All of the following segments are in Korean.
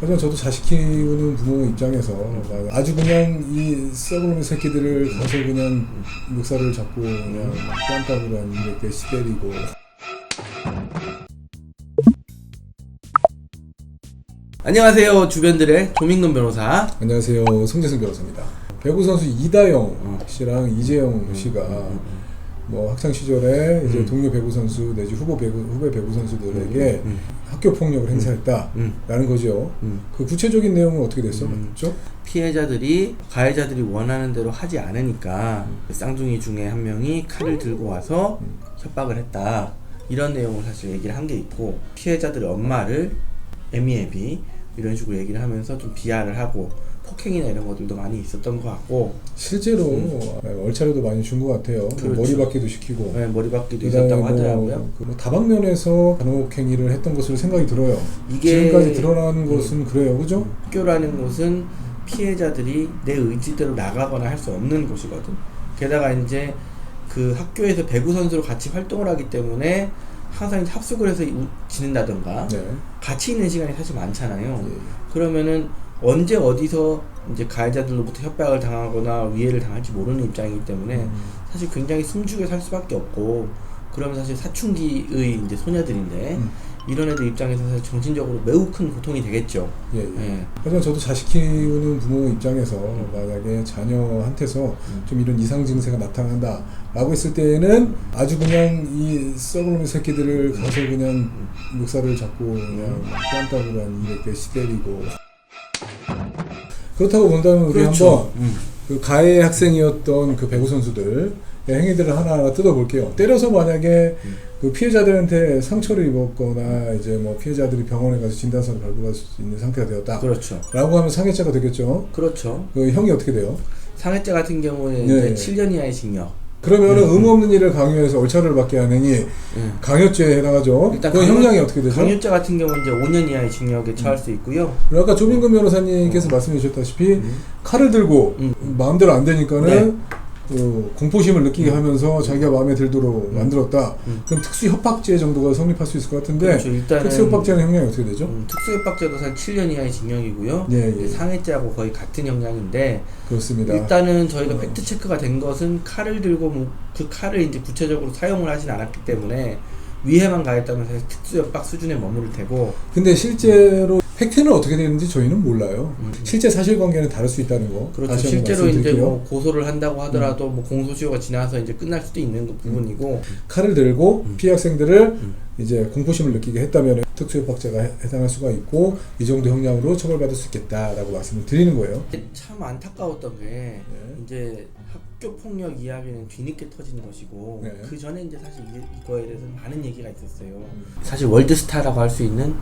하지만 저도 자식 키우는 부모 입장에서 아주 그냥 이 썩은 새끼들을 가서 그냥 멱살을 잡고 그냥 뺨따구로 이렇게 시때리고. 안녕하세요, 주변들의 조민근 변호사. 안녕하세요, 송재승 변호사입니다. 배구 선수 이다영 씨랑 이재영 씨가 뭐 학창 시절에 이제 동료 배구 선수 내지 후배 배구 선수들에게 학교 폭력을 행사했다라는 거죠. 그 구체적인 내용은 어떻게 됐었죠? 피해자들이 가해자들이 원하는 대로 하지 않으니까 쌍둥이 중에 한 명이 칼을 들고 와서 협박을 했다. 이런 내용을 사실 얘기를 한 게 있고, 피해자들의 엄마를 애미애비 이런 식으로 얘기를 하면서 좀 비하를 하고 폭행이나 이런 것들도 많이 있었던 것 같고, 실제로 얼차려도 많이 준 것 같아요. 그렇죠. 머리박기도 시키고, 네, 머리박기도 있었다고 하더라고요. 뭐 다방면에서 간혹행위를 했던 것으로 생각이 들어요. 이게 지금까지 드러나는 것은 그래요, 그죠? 학교라는 곳은 피해자들이 내 의지대로 나가거나 할 수 없는 곳이거든. 게다가 이제 그 학교에서 배구 선수로 같이 활동을 하기 때문에 항상 합숙을 해서 지낸다던가, 네. 같이 있는 시간이 사실 많잖아요. 예. 그러면은 언제 어디서 이제 가해자들로부터 협박을 당하거나 위해를 당할지 모르는 입장이기 때문에 사실 굉장히 숨죽여 살 수밖에 없고, 그러면 사실 사춘기의 이제 소녀들인데 이런 애들 입장에서 사실 정신적으로 매우 큰 고통이 되겠죠. 예. 예. 하지만 저도 자식 키우는 부모 입장에서 만약에 자녀한테서 좀 이런 이상 증세가 나타난다 라고 했을 때에는 아주 그냥 이 썩은 새끼들을 가서 그냥 멱살을 잡고 그냥 뺨따구로 이렇게 시때리고. 그렇다고 본다면 우리 그렇죠. 한번 그 가해 학생이었던 그 배구 선수들 행위들을 하나하나 뜯어볼게요. 때려서 만약에 그 피해자들한테 상처를 입었거나 이제 뭐 피해자들이 병원에 가서 진단서를 발부할 수 있는 상태가 되었다. 그렇죠. 라고 하면 상해죄가 되겠죠. 그렇죠. 그 형이 어떻게 돼요? 상해죄 같은 경우는 네. 이제 7년 이하의 징역. 그러면은 의무 없는 일을 강요해서 얼차려를 받게 하느니 강요죄에 해당하죠. 일단 그 형량이 어떻게 되죠? 강요죄 같은 경우는 이제 5년 이하의 징역에 처할 수 있고요. 그리고 아까 조민근 변호사님께서 말씀해 주셨다시피 칼을 들고 마음대로 안 되니까는 공포심을 느끼게 하면서 자기가 마음에 들도록 만들었다. 그럼 특수협박죄 정도가 성립할 수 있을 것 같은데, 그렇죠. 일단은 특수협박죄는 형량이 어떻게 되죠? 특수협박죄도 사실 7년 이하의 징역이고요. 예. 상해죄하고 거의 같은 형량인데, 그렇습니다. 일단은 저희가 팩트 체크가 된 것은 칼을 들고 그 칼을 이제 구체적으로 사용을 하진 않았기 때문에 위해만 가했다면 사실 특수협박 수준에 머무를 테고. 근데 실제로 팩트는 어떻게 되는지 저희는 몰라요. 실제 사실관계는 다를 수 있다는 거. 그렇죠. 다시 실제로 이제 뭐 말씀드릴게요. 고소를 한다고 하더라도 뭐 공소시효가 지나서 이제 끝날 수도 있는 그 부분이고. 칼을 들고 피해 학생들을 이제 공포심을 느끼게 했다면 특수협박죄가 해당할 수가 있고, 이 정도 형량으로 처벌받을 수 있겠다라고 말씀을 드리는 거예요. 참 안타까웠던 게 이제 학교 폭력 이야기는 뒤늦게 터지는 것이고, 그 전에 이제 사실 이거에 대해서 많은 얘기가 있었어요. 사실 월드스타라고 할 수 있는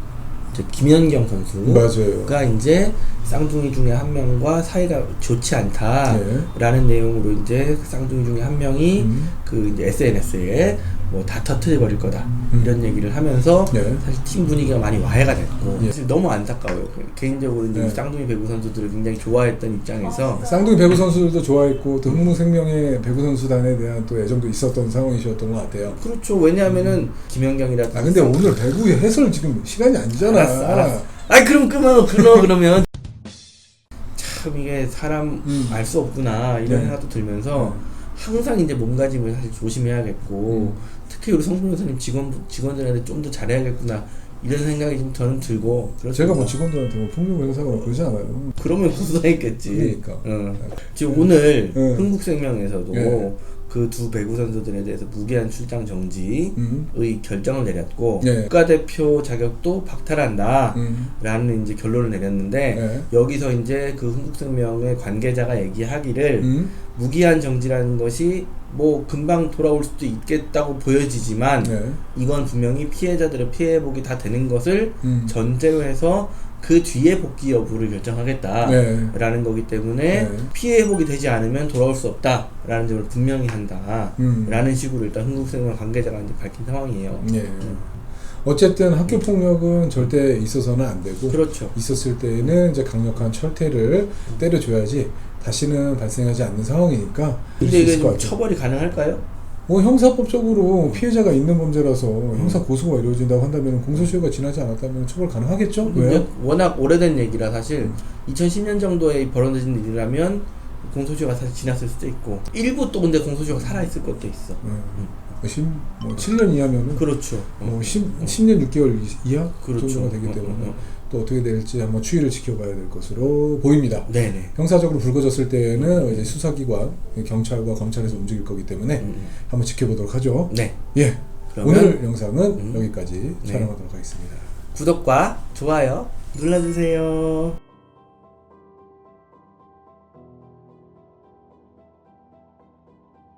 이제 김연경 선수가 이제 쌍둥이 중에 한 명과 사이가 좋지 않다라는 내용으로 이제 쌍둥이 중에 한 명이 그 이제 SNS에 뭐 다 터트려버릴 거다 이런 얘기를 하면서 사실 팀 분위기가 많이 와해가 됐고, 사실 너무 안타까워요. 개인적으로 이제 쌍둥이 배구 선수들을 굉장히 좋아했던 입장에서, 쌍둥이 배구 선수들도 좋아했고 또 흥무생명의 배구 선수단에 대한 또 애정도 있었던 상황이셨던 것 같아요. 그렇죠. 왜냐하면은 김연경이라든지. 근데 오늘 배구의 해설 지금 시간이 아니잖아. 알았어. 아이 그럼 그러면 참 이게 사람 알 수 없구나 이런 생각도 들면서 항상 이제 몸가짐을 사실 조심해야겠고, 특히 우리 성 변호사님 직원들한테 좀 더 잘해야겠구나 이런 생각이 좀 저는 들고. 제가 뭐 직원들한테 뭐 폭력 행사하거나 그러지 않아요. 그러면 고소했겠지. 그러니까. 지금 오늘 흥국생명에서도 그 두 배구 선수들에 대해서 무기한 출장 정지의 결정을 내렸고, 국가대표 자격도 박탈한다 라는 이제 결론을 내렸는데, 여기서 이제 그 흥국생명의 관계자가 얘기하기를 무기한 정지라는 것이 뭐 금방 돌아올 수도 있겠다고 보여지지만 이건 분명히 피해자들의 피해복이 다 되는 것을 전제로 해서 그 뒤에 복귀 여부를 결정하겠다라는 거기 때문에 피해 회복이 되지 않으면 돌아올 수 없다라는 점을 분명히 한다라는 식으로 일단 흥국생명 관계자가 이제 밝힌 상황이에요. 어쨌든 학교 폭력은 절대 있어서는 안 되고, 그렇죠. 있었을 때에는 이제 강력한 철퇴를 때려줘야지 다시는 발생하지 않는 상황이니까. 근데 이게 처벌이 가능할까요? 뭐 형사법적으로 피해자가 있는 범죄라서 형사 고소가 이루어진다고 한다면 공소시효가 지나지 않았다면 처벌 가능하겠죠? 왜요? 워낙 오래된 얘기라 사실 2010년 정도에 벌어진 일이라면 공소시효가 사실 지났을 수도 있고 일부 또 근데 공소시효가 살아있을 것도 있어. 뭐 7년 이하면은 그렇죠. 10년 6개월 이하 그렇죠. 정도가 되기 때문에 또 어떻게 될지 한번 추이를 지켜봐야 될 것으로 보입니다. 네네. 형사적으로 불거졌을 때는 이제 수사기관, 경찰과 검찰에서 움직일 거기 때문에 한번 지켜보도록 하죠. 네. 예. 오늘 영상은 여기까지 촬영하도록 하겠습니다. 구독과 좋아요 눌러주세요.